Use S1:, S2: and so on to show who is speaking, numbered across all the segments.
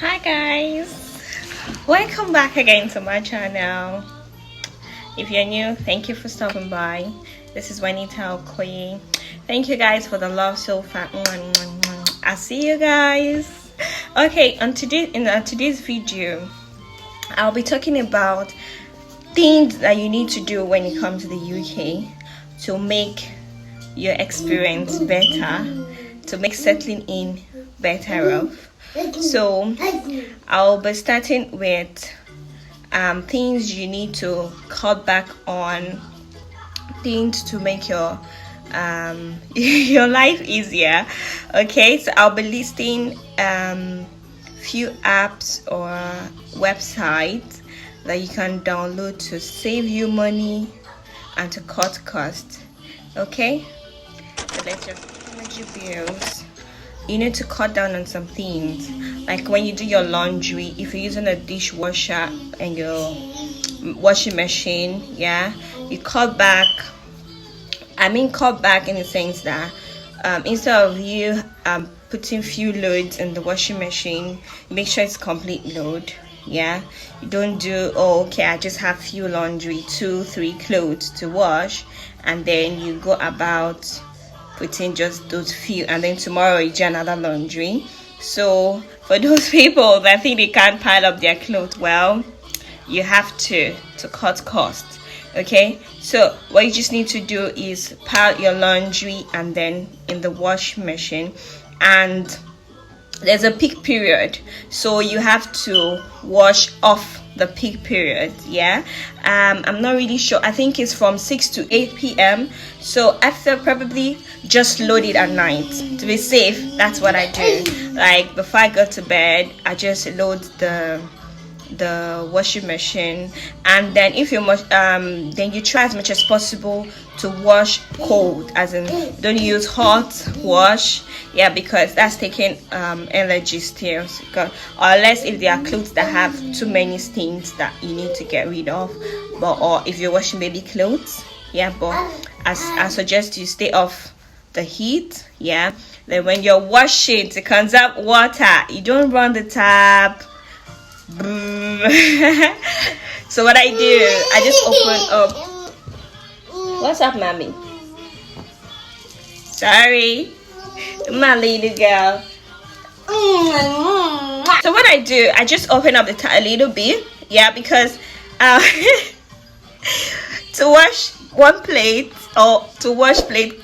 S1: Hi guys, welcome back again to my channel. If you're new, thank you for stopping by. This is Untitled Chapter. Thank you guys for the love so far. I'll see you guys. Okay, in today's video I'll be talking about things that you need to do when you come to the UK to make your experience better, to make settling in better off. So I'll be starting with things you need to cut back on, things to make your your life easier. Okay, so I'll be listing few apps or websites that you can download to save you money and to cut costs. Okay, so let's just energy bills. You need to cut down on some things, like when you do your laundry, if you're using a dishwasher and your washing machine, you cut back. Cut back in the sense that instead of you putting few loads in the washing machine, make sure it's complete load. You don't do, I just have few laundry, 2-3 clothes to wash, and then you go about putting just those few, and then tomorrow you do another laundry. So for those people that think they can't pile up their clothes, well, you have to cut costs. Okay, so what you just need to do is pile your laundry and then in the wash machine, and there's a peak period, so you have to wash off the peak period. I'm not really sure, I think it's from 6 to 8 p.m. so after, probably just load it at night to be safe. That's what I do. Like before I go to bed, I just load the washing machine, and then if you must then you try as much as possible to wash cold, as in don't use hot wash, because that's taking energy still, unless if there are clothes that have too many stains that you need to get rid of, or if you're washing baby clothes, but I suggest you stay off the heat. Then when you're washing, to conserve water, you don't run the tap. So what I do, I just open up. What's up, mommy? Sorry, my little girl. So what I do, I just open up the tap a little bit, because to wash one plate or to wash plate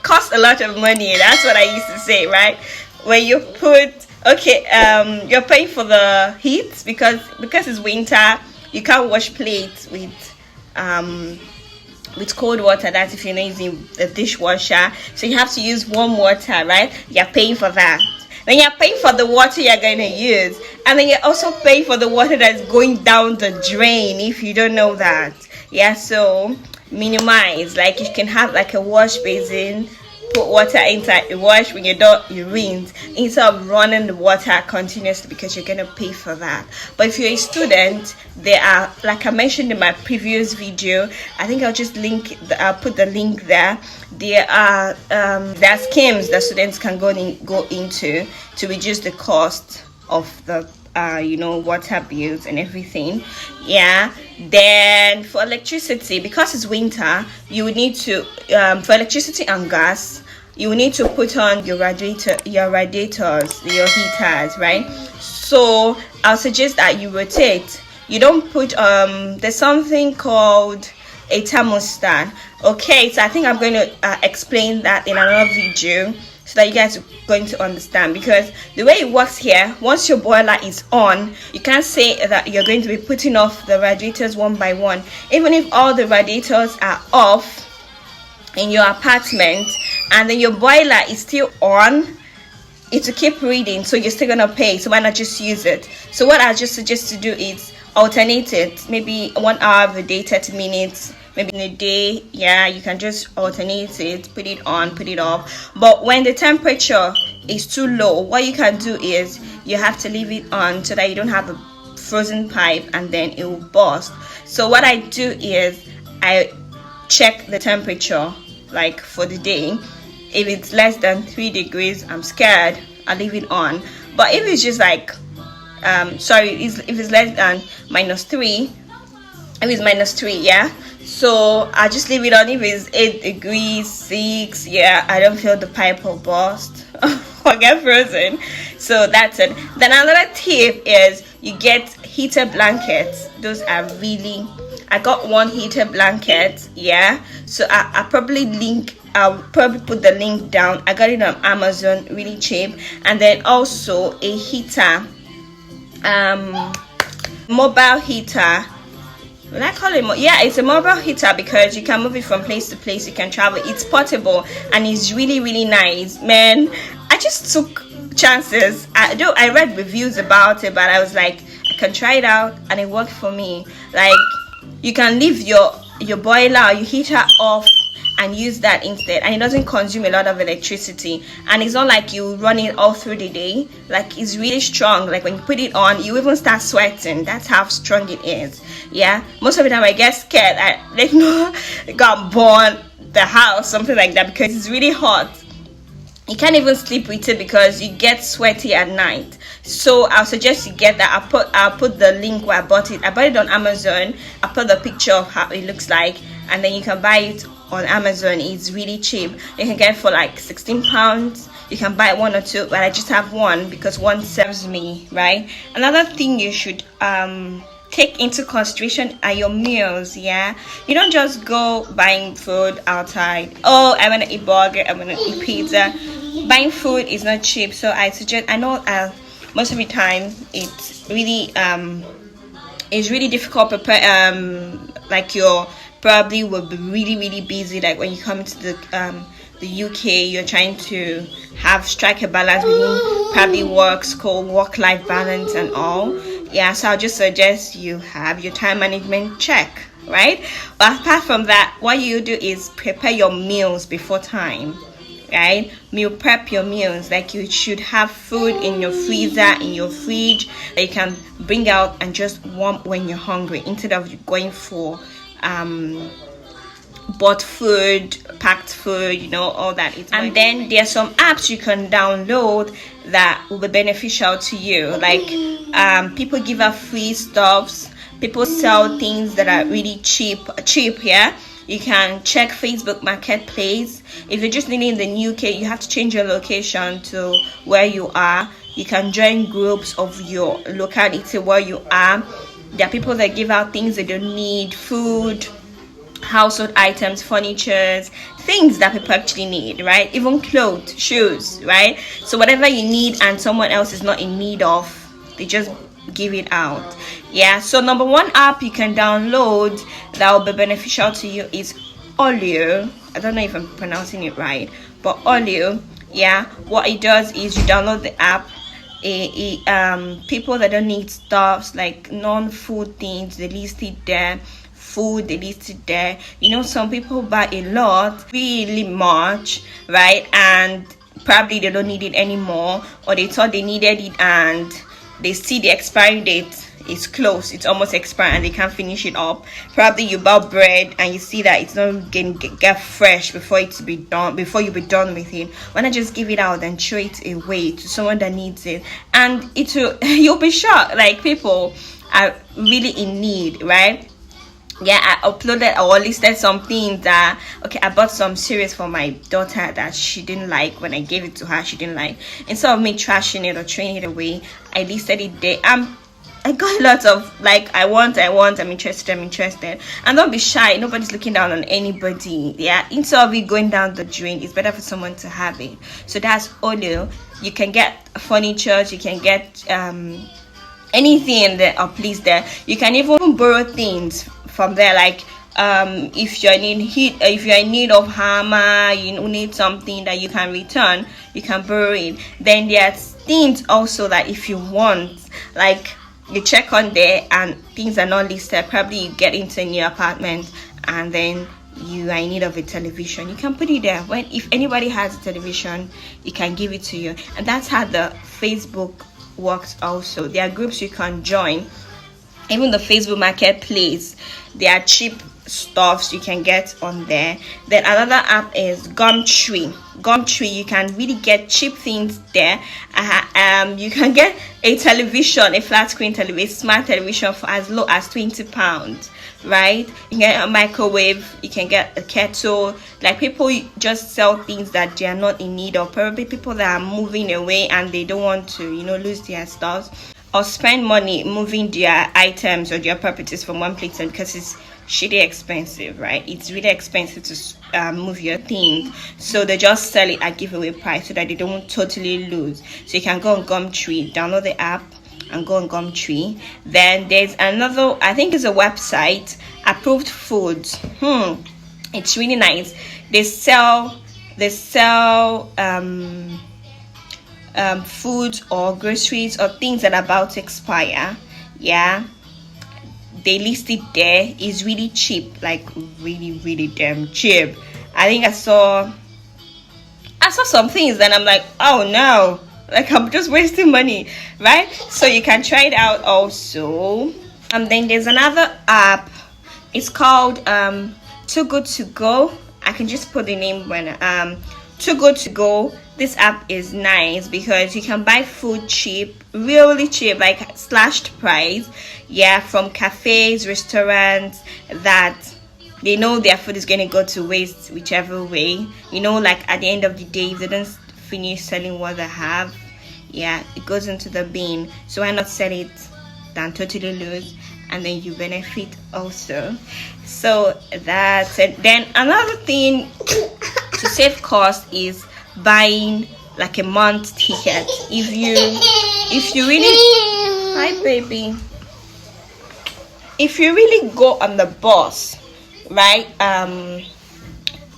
S1: costs a lot of money. That's what I used to say, right? When you put you're paying for the heat because it's winter. You can't wash plates with cold water. That's if you're not using the dishwasher. So you have to use warm water, right? You're paying for that. Then you're paying for the water you're going to use, and then you're also paying for the water that's going down the drain. If you don't know that, so minimize. Like you can have like a wash basin, put water inside the wash. When you're done, you rinse instead of running the water continuously, because you're gonna pay for that. But if you're a student, there are, like I mentioned in my previous video, I think I'll just I'll put the link there. There are schemes that students can go into to reduce the cost of the water bills and everything. Then for electricity, because it's winter, you would need to for electricity and gas, you will need to put on your radiators, your heaters, right? So I'll suggest that you rotate. You don't put there's something called a thermostat. Okay, so I think I'm going to explain that in another video, so that you guys are going to understand, because the way it works here, once your boiler is on, you can't say that you're going to be putting off the radiators one by one. Even if all the radiators are off in your apartment and then your boiler is still on, it will keep reading, so you're still gonna pay. So why not just use it? So what I just suggest to do is alternate it, maybe 1 hour of the day, 30 minutes, maybe in a day. You can just alternate it, put it on, put it off. But when the temperature is too low, what you can do is you have to leave it on so that you don't have a frozen pipe and then it will burst. So what I do is I check the temperature, like for the day. If it's less than 3 degrees, I'm scared, I leave it on. But if it's just like sorry, if it's less than -3, if it's -3, yeah, so I just leave it on. If it's 8 degrees, 6, yeah, I don't feel the pipe will burst or get frozen. So that's it. Then another tip is you get heated blankets. Those are really, I got one heated blanket, yeah, so I'll probably put the link down. I got it on Amazon, really cheap. And then also a heater, mobile heater. Will I call it yeah, it's a mobile heater because you can move it from place to place. You can travel. It's portable and it's really, really nice. Man, I just took chances. I read reviews about it, but I was like, I can try it out, and it worked for me. Like, you can leave your boiler or your heater off and use that instead, and it doesn't consume a lot of electricity, and it's not like you run it all through the day. Like, it's really strong. Like, when you put it on, you even start sweating. That's how strong it is. Yeah, most of the time I get scared. I like no got burn the house, something like that, because it's really hot. You can't even sleep with it because you get sweaty at night. So I'll suggest you get that. I'll put the link where I bought it. I bought it on Amazon. I'll put the picture of how it looks like, and then you can buy it on Amazon. It's really cheap. You can get it for like £16. You can buy one or two, but I just have one because one serves me, right? Another thing you should take into consideration are your meals. Yeah, you don't just go buying food outside. Oh, I want to eat burger, I want to eat pizza. Buying food is not cheap, so I suggest, I know most of the time it's really difficult to prepare. Like, you're probably will be really, really busy. Like, when you come to the UK, you're trying to strike a balance between probably work-life balance and all. Yeah, so I'll just suggest you have your time management check, right? But apart from that, what you do is prepare your meals before time, right? Meal prep your meals. Like, you should have food in your freezer, in your fridge, that you can bring out and just warm when you're hungry, instead of going for bought food, packed food, you know, all that. And then there's some apps you can download that will be beneficial to you. Like, people give out free stuffs. People sell things that are really cheap. Yeah, you can check Facebook Marketplace. If you're just living in the UK, you have to change your location to where you are. You can join groups of your locality where you are. There are people that give out things they don't need, food, household items, furniture, things that people actually need, right? Even clothes, shoes, right? So whatever you need and someone else is not in need of, they just give it out. Yeah, so number one app you can download that will be beneficial to you is Olio. I don't know if I'm pronouncing it right, but Olio. Yeah, what it does is you download the app. People that don't need stuffs, like non-food things, they list it there. Food, they listed there. You know, some people buy a lot, really much, right? And probably they don't need it anymore, or they thought they needed it and they see the expiry date is close, it's almost expired, and they can't finish it up. Probably you buy bread and you see that it's not getting get fresh before you be done with it. Why not just give it out and throw it away to someone that needs it? And you'll be shocked. Like, people are really in need, right? Yeah, I uploaded or listed some things that, okay, I bought some cereals for my daughter that she didn't like. When I gave it to her, she didn't like. Instead of me trashing it or throwing it away, I listed it there. I got lots of, like, I want, I'm interested. And don't be shy. Nobody's looking down on anybody. Yeah, instead of it going down the drain, it's better for someone to have it. So that's Olio. You can get furniture, you can get anything in there or place there. You can even borrow things from there, like if you're in need of hammer, you need something that you can return, you can borrow it. Then there's things also that if you want, like, you check on there and things are not listed, probably you get into a new apartment and then you are in need of a television, you can put it there. If anybody has a television, you can give it to you. And that's how the Facebook works also. There are groups you can join. Even the Facebook Marketplace, there are cheap stuffs you can get on there. Then another app is Gumtree. You can really get cheap things there. You can get a television, a flat screen television, smart television for as low as £20, right? You can get a microwave, you can get a kettle. Like, people just sell things that they are not in need of, probably people that are moving away and they don't want to, lose their stuff or spend money moving their items or their properties from one place, and because it's shitty expensive, right? It's really expensive to move your things, so they just sell it at giveaway price so that they don't totally lose. So you can go on Gumtree, download the app and go on Gumtree. Then there's another, I think it's a website, Approved Foods. It's really nice. They sell foods or groceries or things that are about to expire. Yeah, they list it there. It's really cheap, like really damn cheap. I think I saw some things and I'm like, oh no, like I'm just wasting money, right? So you can try it out also. Then there's another app. It's called Too Good To Go. I can just put the name when Too Good To Go. This app is nice because you can buy food cheap, really cheap, like slashed price, yeah, from cafes, restaurants that they know their food is going to go to waste whichever way, like at the end of the day, if they don't finish selling what they have, yeah, it goes into the bin. So why not sell it than totally lose, and then you benefit also. So that's it. Then another thing to save cost is buying like a month ticket. If you really, hi baby, if you really go on the bus, right,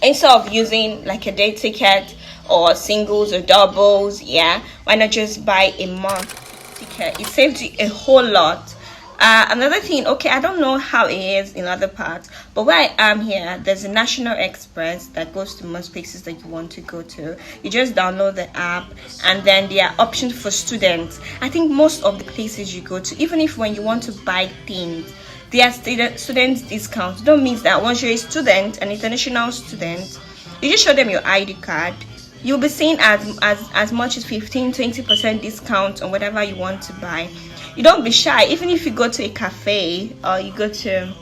S1: instead of using like a day ticket or singles or doubles, yeah, why not just buy a month ticket? It saves you a whole lot. Another thing, okay, I don't know how it is in other parts, but where I am here, there's a National Express that goes to most places that you want to go to. You just download the app, and then there are options for students. I think most of the places you go to, even if when you want to buy things, there are student discounts. Don't mean that once you're a student, an international student, you just show them your ID card. You'll be seeing as much as 15-20% discount on whatever you want to buy. You don't be shy. Even if you go to a cafe or you go to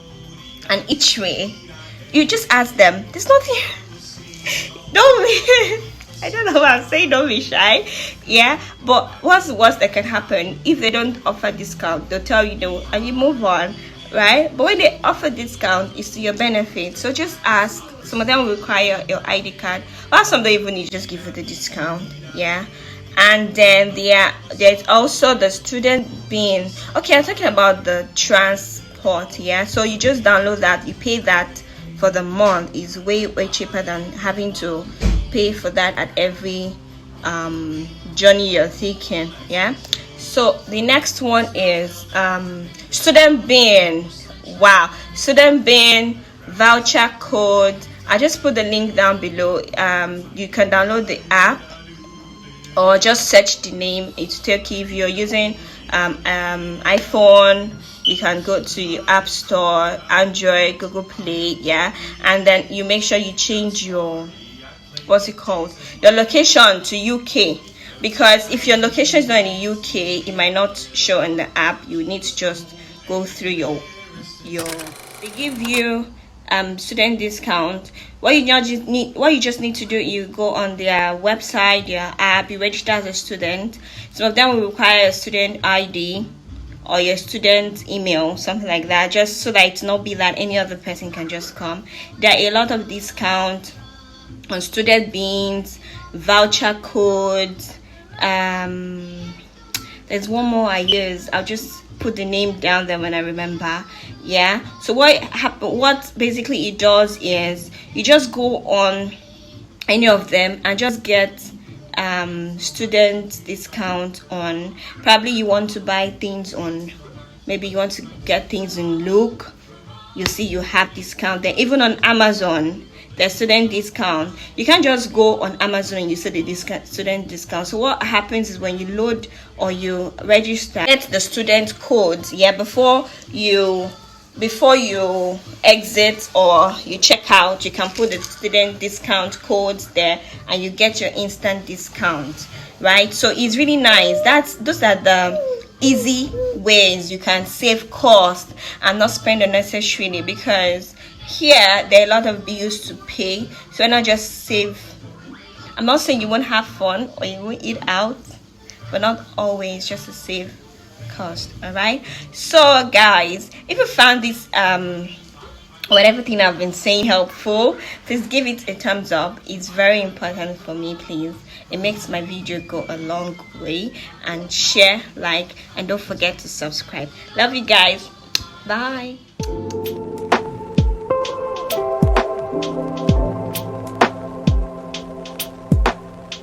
S1: an eatery, you just ask them, there's nothing. Don't be I don't know what I'm saying, don't be shy, yeah. But what's the worst that can happen? If they don't offer discount, they'll tell you no and you move on, right? But when they offer discount, it's to your benefit. So just ask. Some of them will require your ID card, or some don't even need, just give you the discount, yeah. And then there's also the student bin. Okay, I'm talking about the transport, yeah. So you just download that, you pay that for the month. Is way cheaper than having to pay for that at every journey you're taking, yeah. So the next one is student bin. Wow, student bin voucher code. I just put the link down below. You can download the app or just search the name. It's take you. If you're using iPhone, you can go to your App Store, Android, Google Play, yeah, and then you make sure you change your your location to UK, because if your location is not in the UK, it might not show in the app. You need to just go through your they give you student discount. What you just need to do, you go on their website, their app, you register as a student. Some of them will require a student ID or your student email, something like that, just so that it's not be that any other person can just come. There are a lot of discount on student bins, voucher codes. There's one more I use. I'll just put the name down there when I remember, yeah. So what basically it does is you just go on any of them and just get student discount on, probably you want to buy things on, maybe you want to get things in Look, you see you have discount there. Even on Amazon, the student discount. You can't just go on Amazon and you see the student discount. So what happens is when you load or you register, get the student codes, yeah, before you before you exit or you check out, you can put the student discount codes there and you get your instant discount, right? So it's really nice. Those are the easy ways you can save cost and not spend unnecessarily, because here there are a lot of bills to pay. So why not just save? I'm not saying you won't have fun or you won't eat out, but not always, just to save cost. All right, so guys, if you found this everything I've been saying helpful, please give it a thumbs up. It's very important for me, please. It makes my video go a long way. And share, like, and don't forget to subscribe. Love you guys. Bye.